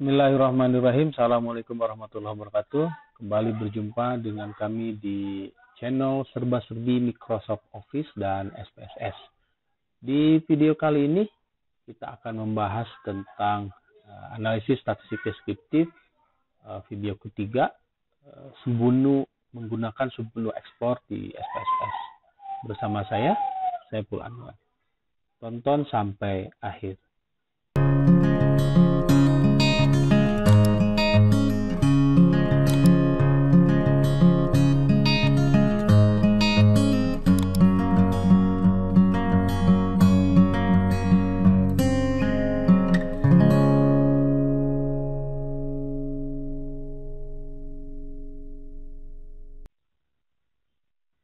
Bismillahirrahmanirrahim. Assalamualaikum warahmatullahi wabarakatuh. Kembali berjumpa dengan kami di channel serba-serbi Microsoft Office dan SPSS. Di video kali ini kita akan membahas tentang analisis statistik deskriptif video ketiga, menggunakan submenu ekspor di SPSS. Bersama saya Saiful Anwar. Tonton sampai akhir.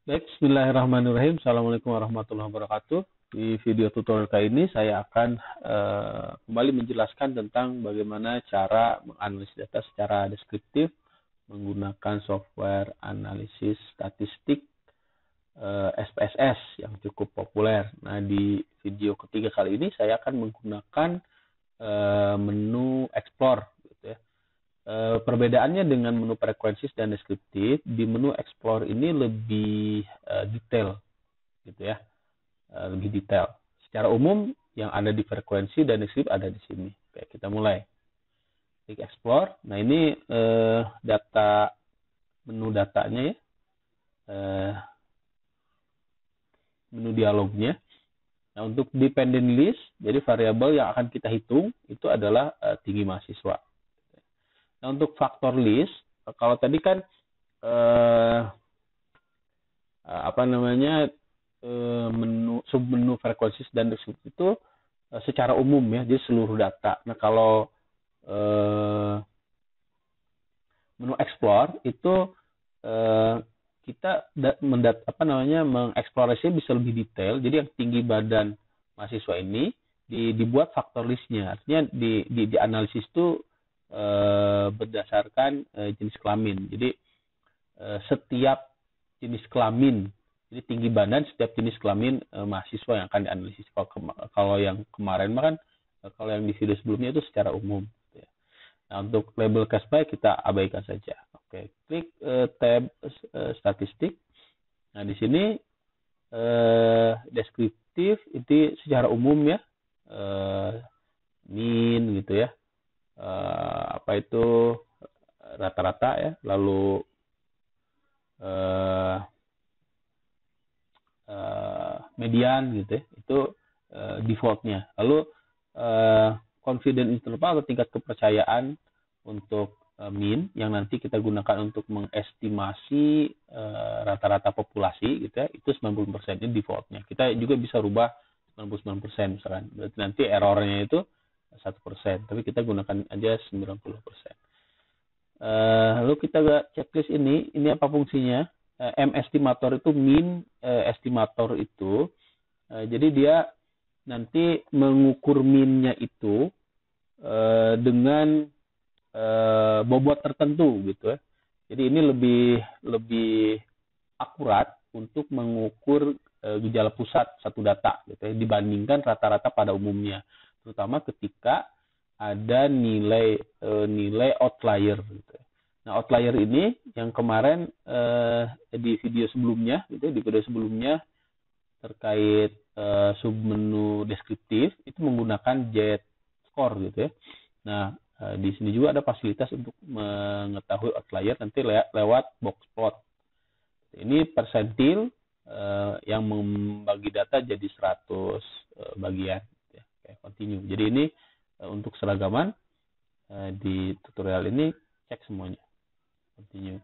Baik, bismillahirrahmanirrahim. Assalamualaikum warahmatullahi wabarakatuh. Di video tutorial kali ini saya akan kembali menjelaskan tentang bagaimana cara menganalisis data secara deskriptif menggunakan software analisis statistik SPSS yang cukup populer. Nah, di video ketiga kali ini saya akan menggunakan menu Explore. Perbedaannya dengan menu frekuensis dan deskriptif, di menu Explore ini lebih detail, gitu ya, lebih detail. Secara umum yang ada di frekuensi dan deskriptif ada di sini. Oke, kita mulai. Klik Explore. Nah, ini data, menu datanya ya, menu dialognya. Nah, untuk dependent list, jadi variabel yang akan kita hitung itu adalah tinggi mahasiswa. Nah, untuk faktor list, kalau tadi kan submenu frekuensi dan deskriptif itu secara umum ya, jadi seluruh data. Nah, kalau menu explore itu kita mengeksplorasi bisa lebih detail. Jadi yang tinggi badan mahasiswa ini dibuat faktor listnya. Artinya di analisis itu berdasarkan jenis kelamin. Jadi setiap jenis kelamin, jadi tinggi badan setiap jenis kelamin mahasiswa yang akan dianalisis. Kalau yang kemarin kan, kalau yang di video sebelumnya itu secara umum. Nah, untuk label case by kita abaikan saja. Oke, klik tab statistik. Nah, di sini deskriptif itu secara umum ya, mean gitu ya. Itu rata-rata ya, lalu median gitu ya, itu defaultnya. Lalu confidence interval atau tingkat kepercayaan untuk mean yang nanti kita gunakan untuk mengestimasi rata-rata populasi gitu ya, itu 90% ini defaultnya. Kita juga bisa rubah 99% misalkan, berarti nanti errornya itu 1%, tapi kita gunakan aja 90%. Lalu kita checklist ini apa fungsinya? M estimator itu mean estimator itu, jadi dia nanti mengukur mean-nya itu dengan bobot tertentu gitu ya. Jadi ini lebih akurat untuk mengukur gejala pusat satu data gitu ya, dibandingkan rata-rata pada umumnya, terutama ketika ada nilai outlier gitu. Nah, outlier ini yang kemarin di video sebelumnya gitu, di video sebelumnya terkait submenu deskriptif itu menggunakan Z-score gitu ya. Nah, di sini juga ada fasilitas untuk mengetahui outlier nanti lewat box plot. Ini persentil yang membagi data jadi 100 bagian. Continue. Jadi ini untuk seragaman di tutorial ini cek semuanya. Continue.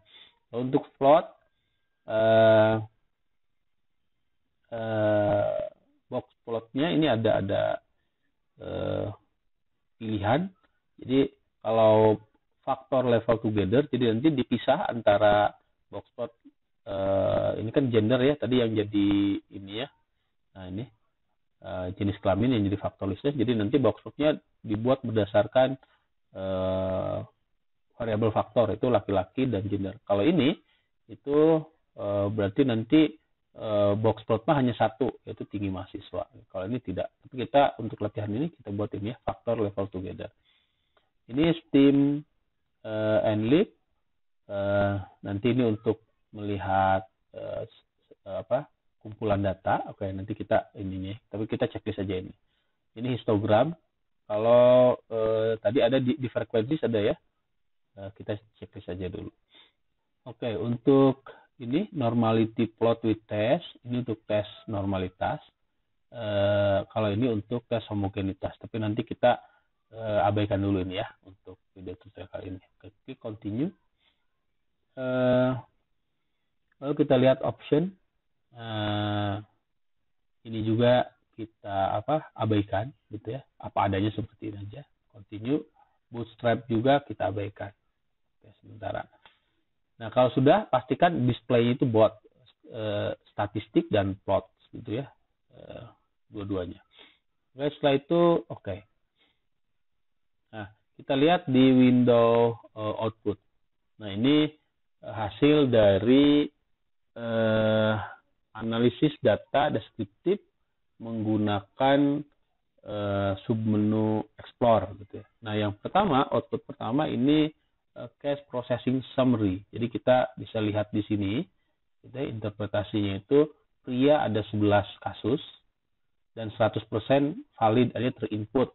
Untuk plot box plotnya ini ada pilihan. Jadi kalau faktor level together, jadi nanti dipisah antara box plot ini kan gender ya, tadi yang jadi ini ya. Nah, ini jenis kelamin yang jadi faktor listnya. Jadi nanti box plotnya dibuat berdasarkan variabel faktor, itu laki-laki dan gender. Kalau ini itu berarti nanti box plot mah hanya satu, yaitu tinggi mahasiswa. Kalau ini tidak. Tapi kita untuk latihan ini kita buat ini ya, faktor level together. Ini Steam and Lib. Nanti ini untuk melihat kumpulan data. Oke, nanti kita ininya, tapi kita checklist aja ini. Ini histogram. Kalau tadi ada di frekuensi ada ya. Kita checklist aja dulu. Oke, untuk ini normality plot with test. Ini untuk tes normalitas. Kalau ini untuk tes homogenitas. Tapi nanti kita abaikan dulu ini ya untuk video tutorial kali ini. Klik continue. Lalu kita lihat option. Ini juga kita abaikan gitu ya. Apa adanya seperti ini aja. Continue. Bootstrap juga kita abaikan. Oke, sementara. Nah, kalau sudah pastikan display itu buat statistik dan plot gitu ya. Dua-duanya. Oke, setelah itu oke. Nah, kita lihat di window output. Nah, ini hasil dari analisis data deskriptif menggunakan submenu explore gitu ya. Nah, yang pertama, output pertama ini case processing summary. Jadi kita bisa lihat di sini gitu ya, interpretasinya itu pria ada 11 kasus dan 100% valid artinya terinput.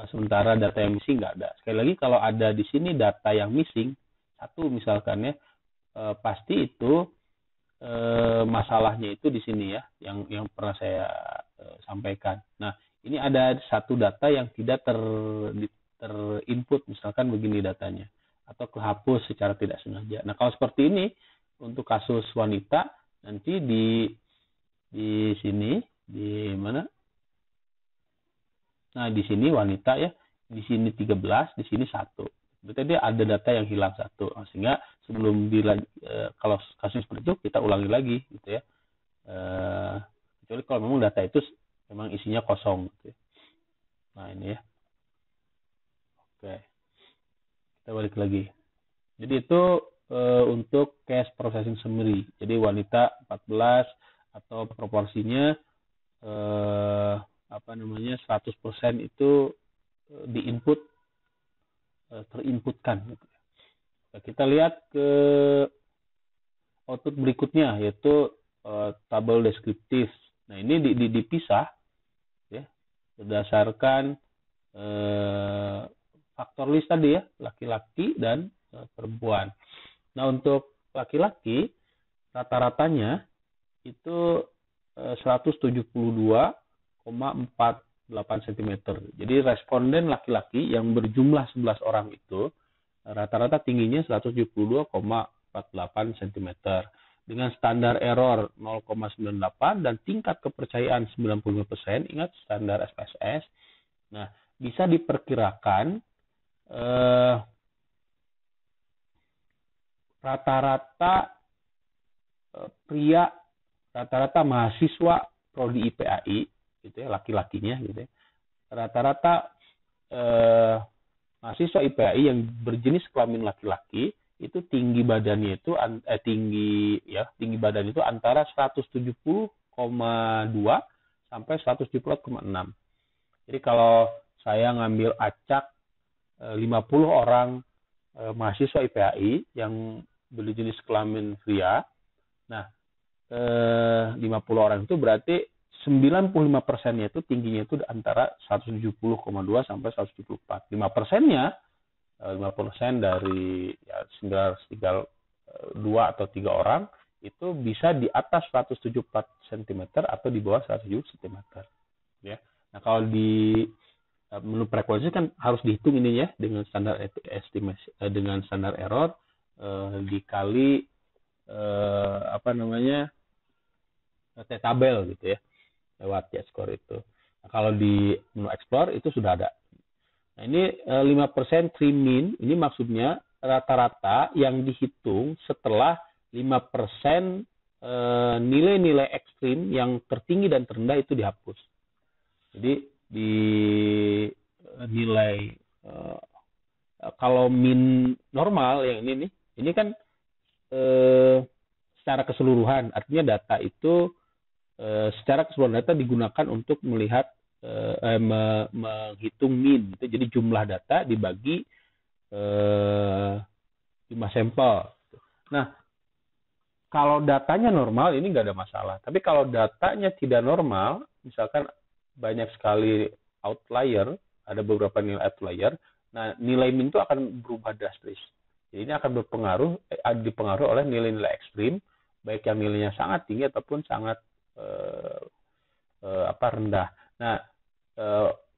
Sementara data yang missing nggak ada. Sekali lagi kalau ada di sini data yang missing satu misalkan ya, pasti itu masalahnya itu di sini ya, yang pernah saya sampaikan. Nah, ini ada satu data yang tidak terinput, misalkan begini datanya, atau kehapus secara tidak sengaja. Nah, kalau seperti ini untuk kasus wanita nanti di sini di mana? Nah, di sini wanita ya, di sini 13, di sini 1. Berarti dia ada data yang hilang 1. Sehingga sebelum kalau kasus seperti itu kita ulangi lagi gitu ya. Kecuali kalau memang data itu memang isinya kosong gitu ya. Nah, ini ya. Oke. Kita balik lagi. Jadi itu untuk case processing summary. Jadi wanita 14 atau proporsinya 100% itu diinput terinputkan gitu. Nah, kita lihat ke output berikutnya yaitu tabel deskriptif. Nah, ini dipisah ya berdasarkan faktor list tadi ya, laki-laki dan perempuan. Nah, untuk laki-laki rata-ratanya itu 172,48 cm. Jadi responden laki-laki yang berjumlah 11 orang itu rata-rata tingginya 172,48 cm dengan standar error 0,98 dan tingkat kepercayaan 95%. Ingat standar SPSS. Nah, bisa diperkirakan rata-rata pria, rata-rata mahasiswa prodi IPAI gitu ya, laki-lakinya gitu ya. Rata-rata mahasiswa IPAI yang berjenis kelamin laki-laki itu tinggi badannya itu tinggi badan itu antara 170,2 sampai 170,6. Jadi kalau saya ngambil acak 50 orang mahasiswa IPAI yang berjenis kelamin pria, nah 50 orang itu berarti 95%-nya itu tingginya itu antara 170,2 sampai 174. 5%-nya 5% dari ya, tinggal 2 atau 3 orang itu bisa di atas 174 cm atau di bawah 170 cm. Ya. Nah, kalau di menurut frekuensi kan harus dihitung ini ya dengan standar estimasi dengan standar error dikali T-tabel gitu ya lewat Z-score itu. Nah, kalau di menu explore itu sudah ada. Nah, ini 5% trim mean, ini maksudnya rata-rata yang dihitung setelah 5% nilai-nilai ekstrim yang tertinggi dan terendah itu dihapus. Jadi di nilai kalau mean normal yang ini nih, ini kan secara keseluruhan, artinya data itu secara keseluruhan data digunakan untuk melihat menghitung mean gitu. Jadi jumlah data dibagi 5 sampel. Nah, kalau datanya normal ini nggak ada masalah. Tapi kalau datanya tidak normal, misalkan banyak sekali outlier, ada beberapa nilai outlier, nah nilai min itu akan berubah drastis. Jadi ini akan dipengaruhi oleh nilai-nilai ekstrim, baik yang nilainya sangat tinggi ataupun sangat rendah. Nah,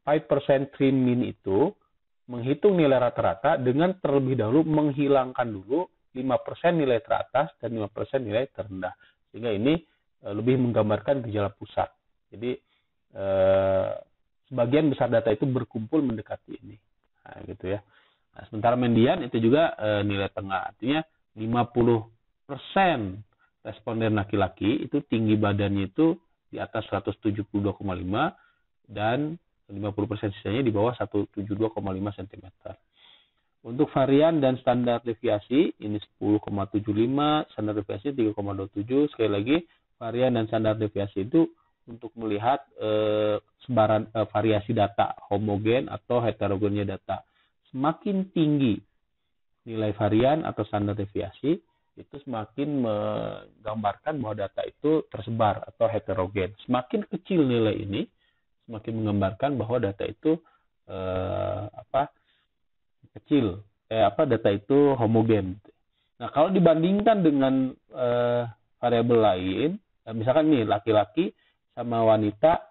5% trim min itu menghitung nilai rata-rata dengan terlebih dahulu menghilangkan dulu 5% nilai teratas dan 5% nilai terendah. Sehingga ini lebih menggambarkan gejala pusat. Jadi sebagian besar data itu berkumpul mendekati ini. Nah, gitu ya. Nah, sementara median itu juga nilai tengah. Artinya 50% responden laki-laki itu tinggi badannya itu di atas 172,5 dan 50% sisanya di bawah 172,5 cm. Untuk varian dan standar deviasi ini 10,75, standar deviasi 3,27. Sekali lagi, varian dan standar deviasi itu untuk melihat sebaran variasi data, homogen atau heterogennya data. Semakin tinggi nilai varian atau standar deviasi, itu semakin menggambarkan bahwa data itu tersebar atau heterogen. Semakin kecil nilai ini, semakin menggambarkan bahwa data itu kecil, data itu homogen. Nah, kalau dibandingkan dengan variabel lain, misalkan nih laki-laki sama wanita,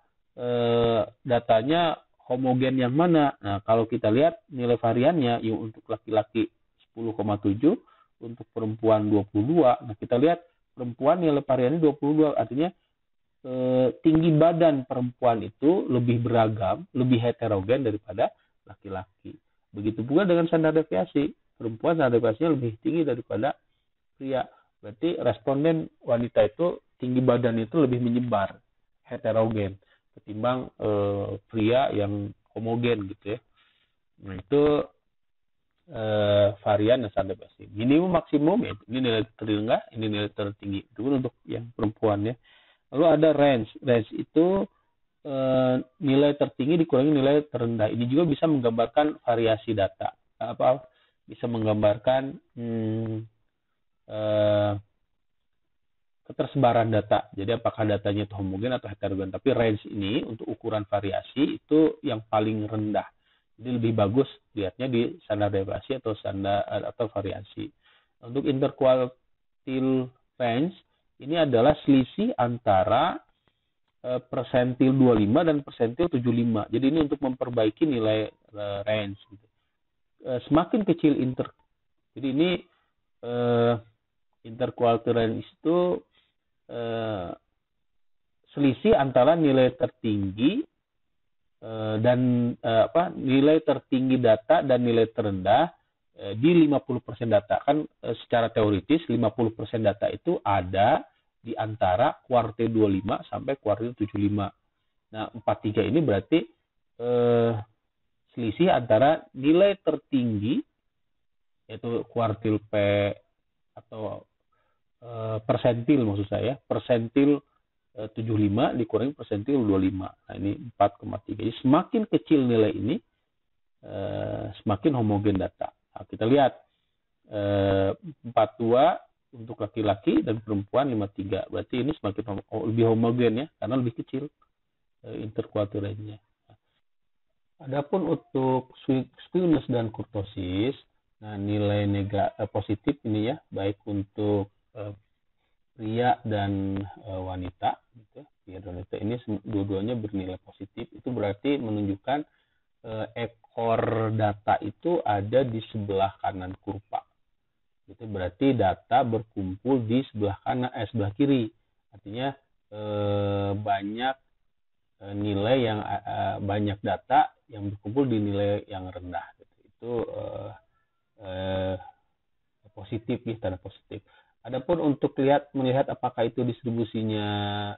datanya homogen yang mana? Nah, kalau kita lihat nilai variannya yang untuk laki-laki 10,7, untuk perempuan 22. Nah, kita lihat perempuan nilai variannya 22, artinya tinggi badan perempuan itu lebih beragam, lebih heterogen daripada laki-laki. Begitu pula dengan standar deviasi. Perempuan standar deviasinya lebih tinggi daripada pria. Berarti responden wanita itu tinggi badan itu lebih menyebar, heterogen, ketimbang pria yang homogen gitu ya. Nah, itu varian dan standar deviasi. Minimum maksimum ya, ini nilai terendah, ini nilai tertinggi. Itu pun untuk yang perempuan ya. Lalu ada range. Range itu nilai tertinggi dikurangi nilai terendah. Ini juga bisa menggambarkan variasi data. Bisa menggambarkan ketersebaran data. Jadi apakah datanya itu homogen atau heterogen. Tapi range ini untuk ukuran variasi itu yang paling rendah. Jadi lebih bagus lihatnya di standar deviasi atau standar atau variasi. Untuk interquartile range ini adalah selisih antara persentil 25 dan persentil 75. Jadi ini untuk memperbaiki nilai range. Semakin kecil jadi ini interquartile range itu selisih antara nilai tertinggi dan nilai tertinggi data dan nilai terendah di 50% data. Kan secara teoritis 50% data itu ada di antara kuartil 25 sampai kuartil 75. Nah, 43 ini berarti selisih antara nilai tertinggi yaitu kuartil P atau persentil maksud saya, persentil 75 dikurangi persentil 25. Nah, ini 4,3. Jadi semakin kecil nilai ini, semakin homogen data. Nah, kita lihat 42 untuk laki-laki dan perempuan 53. Berarti ini semakin lebih homogen ya, karena lebih kecil interquartile range-nya. Adapun untuk skewness dan kurtosis, nah nilai positif ini ya, baik untuk pria dan wanita, gitu. Pria dan wanita ini dua-duanya bernilai positif. Itu berarti menunjukkan ekor data itu ada di sebelah kanan kurva. Itu berarti data berkumpul di sebelah kanan, sebelah kiri. Artinya banyak nilai yang banyak data yang berkumpul di nilai yang rendah. Gitu. Itu positif ya, tanda positif. Adapun untuk melihat apakah itu distribusinya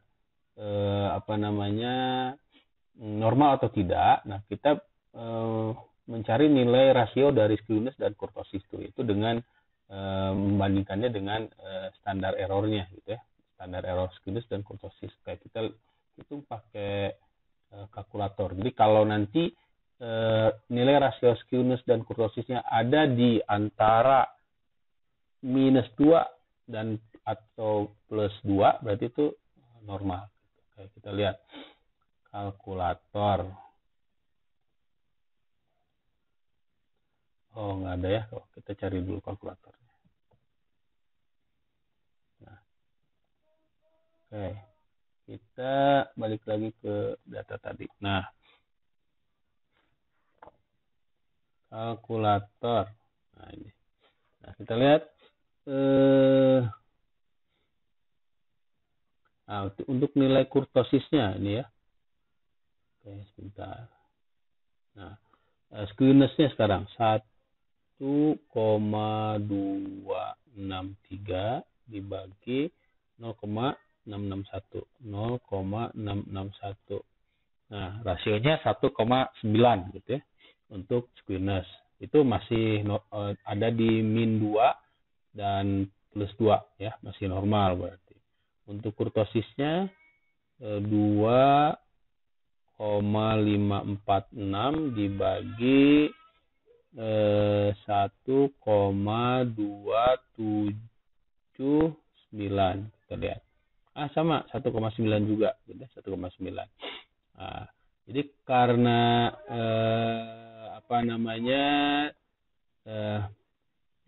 normal atau tidak, nah kita mencari nilai rasio dari skewness dan kurtosis itu dengan membandingkannya dengan standar errornya gitu ya, standar error skewness dan kurtosis. Kayak kita itu pakai kalkulator. Jadi kalau nanti nilai rasio skewness dan kurtosisnya ada di antara -2 dan atau +2, berarti itu normal. Oke, kita lihat kalkulator. Oh, nggak ada ya. Oh, kita cari dulu kalkulatornya. Nah, oke. Kita balik lagi ke data tadi. Nah, kalkulator. Nah, ini. Nah, kita lihat untuk nilai kurtosisnya ini ya. Oke, sebentar. Nah, skewness-nya sekarang 1,263 dibagi 0,661. 0,661. Nah, rasionya 1,9 gitu ya. Untuk skewness itu masih ada di -2 dan +2 ya, masih normal berarti. Untuk kurtosisnya 2,546 dibagi 1,279. Kita lihat. Sama 1,9 juga, gitu, 1,9. Nah, jadi karena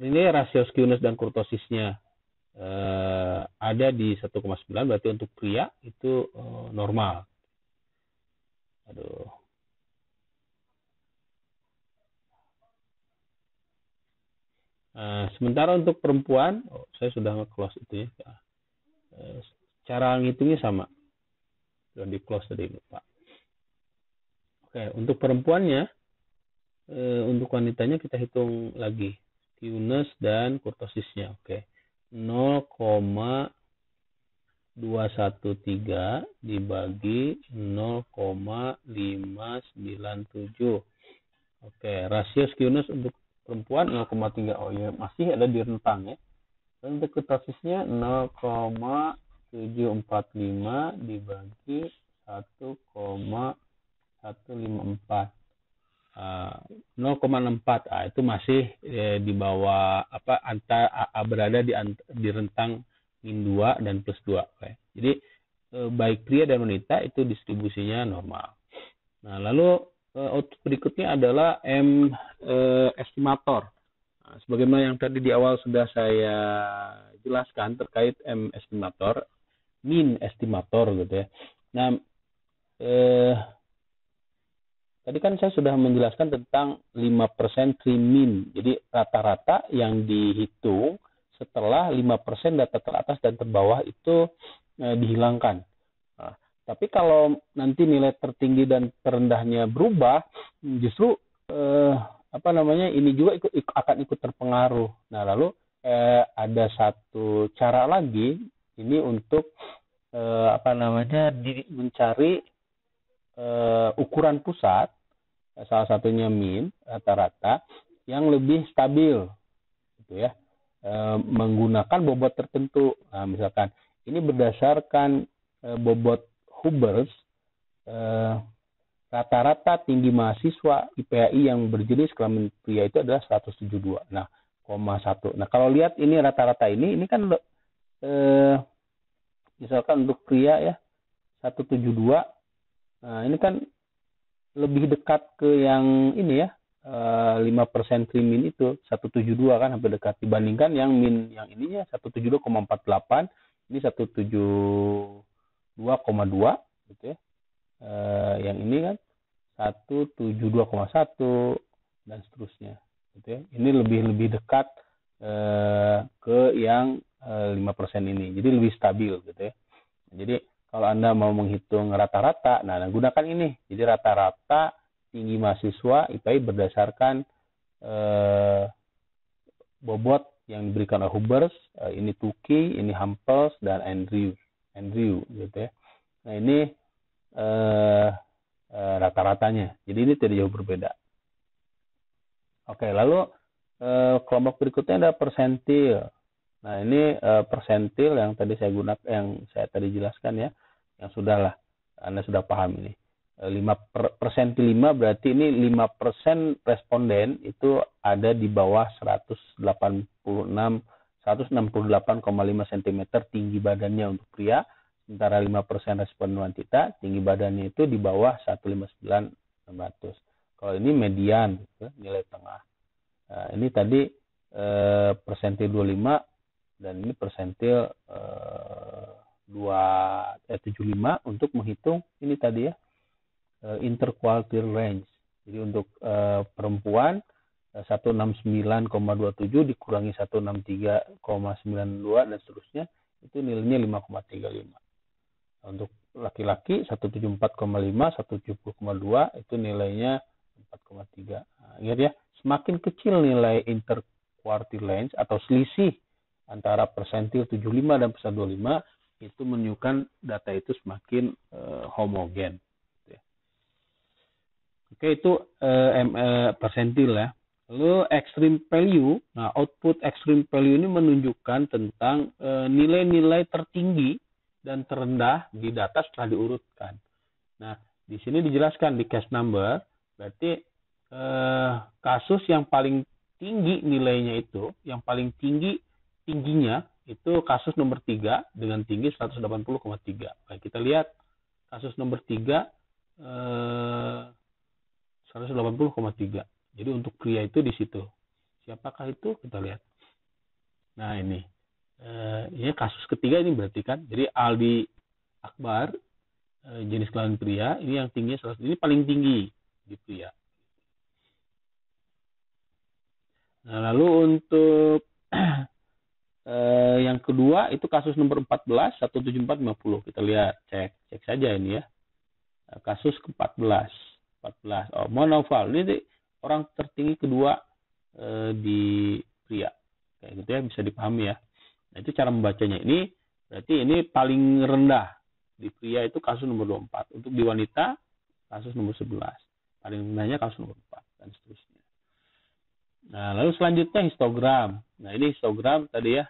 ini rasio skewness dan kurtosisnya ada di 1,9, berarti untuk pria itu normal. Aduh. Sementara untuk perempuan, saya sudah nge-close itu ya. Cara ngitungnya sama. Sudah di-close tadi, Pak. Oke, untuk perempuannya, untuk wanitanya kita hitung lagi skewness dan kurtosisnya. Oke. 0,213 dibagi 0,597. Oke, rasio skewness untuk perempuan 0,3. Oh ya, masih ada di rentang ya. Dan untuk kurtosisnya 0,745 dibagi 1,154. 0,64. Itu masih di bawah berada di rentang -2 dan +2. Okay. Jadi baik pria dan wanita itu distribusinya normal. Nah, lalu output berikutnya adalah estimator. Nah, sebagaimana yang tadi di awal sudah saya jelaskan terkait estimator, mean estimator gitu ya. Nah, tadi kan saya sudah menjelaskan tentang 5% tree mean. Jadi rata-rata yang dihitung setelah 5% data teratas dan terbawah itu dihilangkan. Nah, tapi kalau nanti nilai tertinggi dan terendahnya berubah, justru ini juga akan ikut terpengaruh. Nah, lalu ada satu cara lagi ini untuk mencari ukuran pusat, salah satunya mean, rata-rata yang lebih stabil gitu ya, menggunakan bobot tertentu. Nah, misalkan ini berdasarkan bobot Hubers, rata-rata tinggi mahasiswa IPAI yang berjenis kelamin pria itu adalah 172. Nah, 0,1. Nah, kalau lihat ini rata-rata ini kan misalkan untuk pria ya 172. Nah, ini kan lebih dekat ke yang ini ya, 5% tree mean itu 172 kan, hampir dekat dibandingkan yang mean yang ininya 172,48, ini 172,2 gitu ya. Yang ini kan 172,1 dan seterusnya gitu ya. Ini lebih dekat ke yang 5% ini. Jadi lebih stabil gitu ya. Jadi kalau Anda mau menghitung rata-rata, nah gunakan ini. Jadi rata-rata tinggi mahasiswa IPAI berdasarkan bobot yang diberikan oleh Hubers, ini Tukey, ini Hampels, dan Andrew gitu ya. Nah, ini rata-ratanya. Jadi ini tidak jauh berbeda. Oke, lalu kelompok berikutnya ada persentil. Nah, ini persentil yang tadi saya gunakan, yang saya tadi jelaskan ya, yang sudahlah Anda sudah paham ini. persentil 5 berarti ini 5% responden itu ada di bawah 168,5 cm tinggi badannya untuk pria, sementara 5% responden wanita tinggi badannya itu di bawah 159,600. Kalau ini median, nilai tengah. Nah, ini tadi persentil 25 dan ini persentil 75 untuk menghitung ini tadi ya, interquartile range. Jadi untuk perempuan 169,27 dikurangi 163,92 dan seterusnya itu nilainya 5,35. Untuk laki-laki 174,5, 170,2 itu nilainya 4,3. Nah, ingat ya, semakin kecil nilai interquartile range atau selisih antara persentil 75 dan persentil 25 itu menunjukkan data itu semakin homogen. Oke, itu persentil ya. Lalu extreme value, nah output extreme value ini menunjukkan tentang nilai-nilai tertinggi dan terendah di data setelah diurutkan. Nah, di sini dijelaskan di case number, berarti kasus yang paling tinggi nilainya itu, yang paling tingginya itu kasus nomor 3 dengan tinggi 180,3. Baik, kita lihat kasus nomor 3 180,3. Jadi untuk pria itu di situ. Siapakah itu? Kita lihat. Nah, ini kasus ketiga ini berarti kan. Jadi Aldi Akbar, jenis kelamin pria, ini yang tingginya 100, ini paling tinggi di pria. Nah, lalu untuk yang kedua itu kasus nomor 14 17450. Kita lihat, cek saja ini ya. Kasus ke-14. Monoval ini orang tertinggi kedua di pria. Kayak gitu ya, bisa dipahami ya. Nah, itu cara membacanya. Ini berarti ini paling rendah di pria itu kasus nomor 24. Untuk di wanita kasus nomor 11. Paling rendahnya kasus nomor 4 dan seterusnya. Nah, lalu selanjutnya histogram. Nah, ini histogram tadi ya,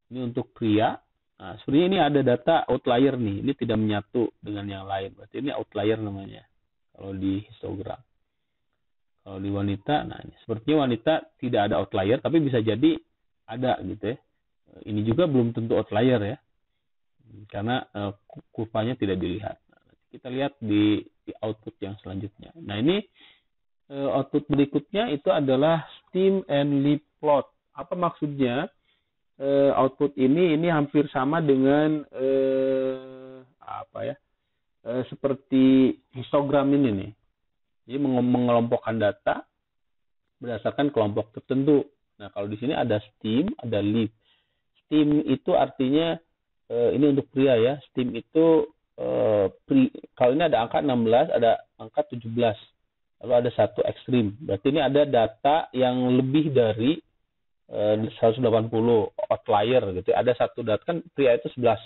ini untuk pria. Nah, sebenarnya ini ada data outlier nih. Ini tidak menyatu dengan yang lain. Berarti ini outlier namanya. Kalau di histogram. Kalau di wanita, nah ini sepertinya wanita tidak ada outlier, tapi bisa jadi ada gitu ya. Ini juga belum tentu outlier ya. Karena kurvanya tidak dilihat. Nah, kita lihat di output yang selanjutnya. Nah, ini output berikutnya itu adalah steam and leaf plot. Apa maksudnya? Output ini hampir sama dengan seperti histogram ini nih. Jadi mengelompokkan data berdasarkan kelompok tertentu. Nah, kalau di sini ada steam, ada leaf. Steam itu artinya ini untuk pria ya. Steam itu kalau ini ada angka 16, ada angka 17. Lalu ada satu ekstrim. Berarti ini ada data yang lebih dari 180 outlier gitu. Ada satu data, kan pria itu 11.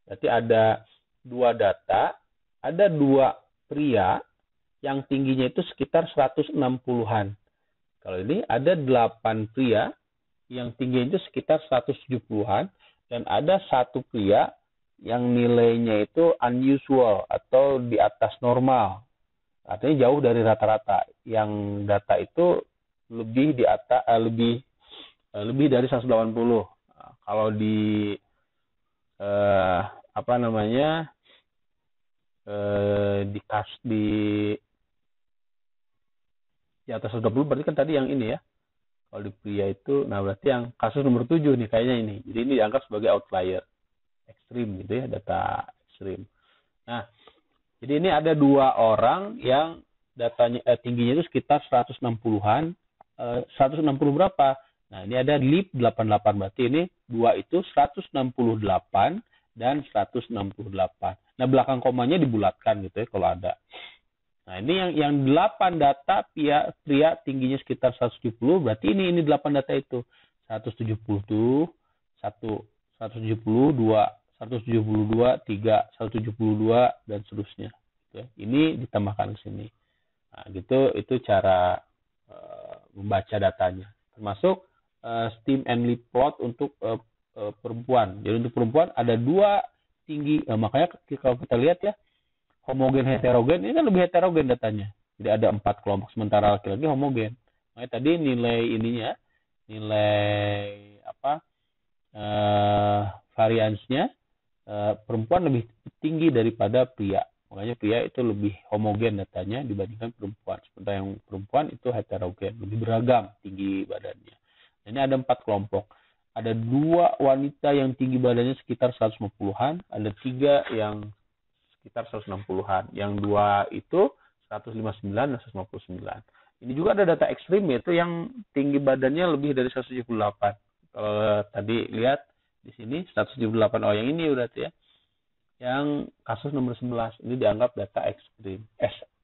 Berarti ada dua data, ada dua pria yang tingginya itu sekitar 160-an. Kalau ini ada 8 pria yang tingginya itu sekitar 170-an dan ada satu pria yang nilainya itu unusual atau di atas normal. Artinya jauh dari rata-rata. Yang data itu lebih di atas lebih dari 180. Nah, kalau di di atas 120 berarti kan tadi yang ini ya. Kalau di pria itu, nah berarti yang kasus nomor 7 nih kayaknya ini. Jadi ini dianggap sebagai outlier ekstrim gitu ya, data ekstrim. Nah, jadi ini ada dua orang yang datanya tingginya itu sekitar 160-an. 160 berapa? Nah, ini ada leaf 88. Berarti ini dua itu 168 dan 168. Nah, belakang komanya dibulatkan gitu ya kalau ada. Nah, ini yang 8 data pria tingginya sekitar 170, berarti ini 8 data itu. 170 tuh, 170, 2, 172, 3, 172 dan seterusnya. Gitu ya. Ini ditambahkan ke sini. Nah, gitu itu cara membaca datanya. Termasuk steam and leaf plot untuk perempuan. Jadi untuk perempuan ada dua tinggi, makanya kalau kita lihat ya, homogen heterogen, ini kan lebih heterogen datanya. Jadi ada 4 kelompok, sementara laki-laki homogen. Makanya tadi nilai apa variansnya perempuan lebih tinggi daripada pria. Makanya pria itu lebih homogen datanya dibandingkan perempuan. Sementara yang perempuan itu heterogen, lebih beragam tinggi badannya. Ini ada 4 kelompok. Ada 2 wanita yang tinggi badannya sekitar 150-an, ada 3 yang sekitar 160-an. Yang 2 itu 159 dan 159. Ini juga ada data ekstrim, yaitu yang tinggi badannya lebih dari 178. Kalau tadi lihat di sini 178, oh yang ini berarti ya. Yang kasus nomor 11 ini dianggap data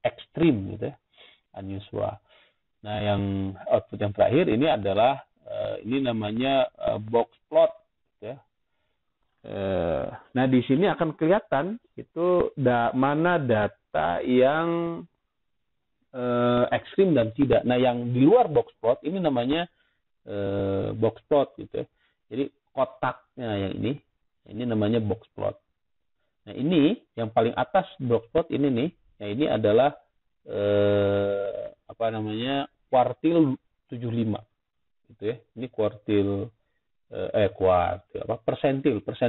ekstrim gitu ya, unusual. Nah, yang output yang terakhir ini adalah ini namanya box plot gitu ya. Nah, di sini akan kelihatan itu mana data yang ekstrim dan tidak. Nah, yang di luar box plot ini namanya box plot gitu ya. Jadi kotaknya yang ini namanya box plot. Nah, ini yang paling atas box plot ini nih, ya ini adalah kuartil 75 gitu ya. Ini persentil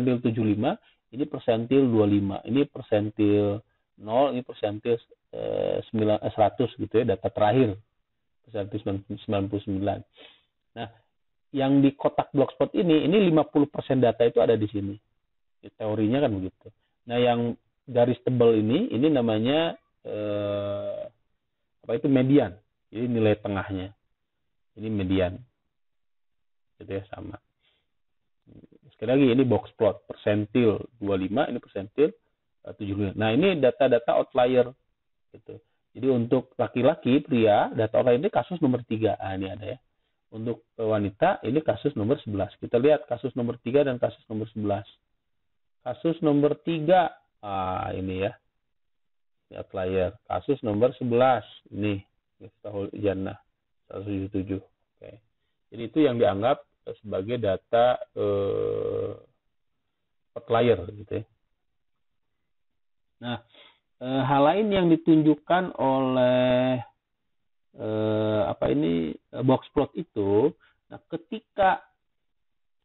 75, ini persentil 25, ini persentil 0, ini persentil 100 gitu ya, data terakhir persentil 99. Nah, yang di kotak blogspot ini 50% data itu ada di sini. Teorinya kan begitu. Nah, yang garis tebal ini namanya median. Jadi nilai tengahnya. Ini median. Gitu ya, sama. Sekali lagi ini box plot, persentil 25, ini persentil 75. Nah, ini data-data outlier gitu. Jadi untuk laki-laki, pria, data outlier ini kasus nomor 3. Ah, ini ada ya. Untuk wanita, ini kasus nomor 11. Kita lihat kasus nomor 3 dan kasus nomor 11. Kasus nomor 3, ini ya, outlier. Kasus nomor 11, ini Miftahul Jannah 177. Oke. Jadi itu yang dianggap sebagai data outlier gitu ya. Nah, hal lain yang ditunjukkan oleh box plot itu, nah ketika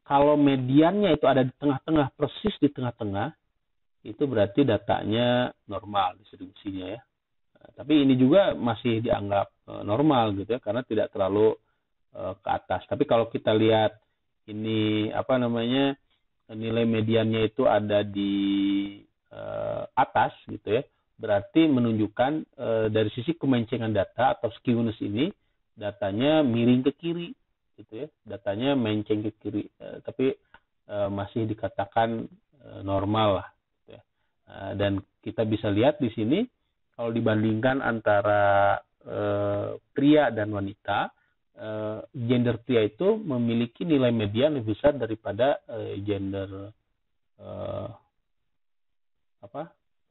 kalau mediannya itu ada di tengah-tengah, persis di tengah-tengah, itu berarti datanya normal distribusinya ya. Nah, tapi ini juga masih dianggap normal gitu ya, karena tidak terlalu ke atas. Tapi kalau kita lihat ini nilai mediannya itu ada di atas gitu ya, berarti menunjukkan dari sisi kemencengan data atau skewness ini, datanya miring ke kiri gitu ya, datanya menceng ke kiri, tapi masih dikatakan normal lah gitu ya. Dan kita bisa lihat di sini kalau dibandingkan antara pria dan wanita, gender pria itu memiliki nilai median lebih besar daripada gender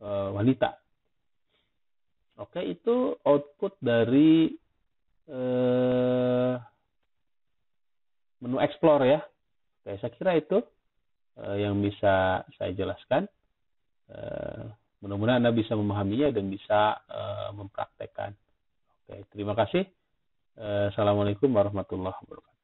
wanita. Oke, itu output dari menu explore ya. Oke, saya kira itu yang bisa saya jelaskan. Mudah-mudahan Anda bisa memahaminya dan bisa mempraktekkan. Oke, terima kasih. Assalamualaikum warahmatullahi wabarakatuh.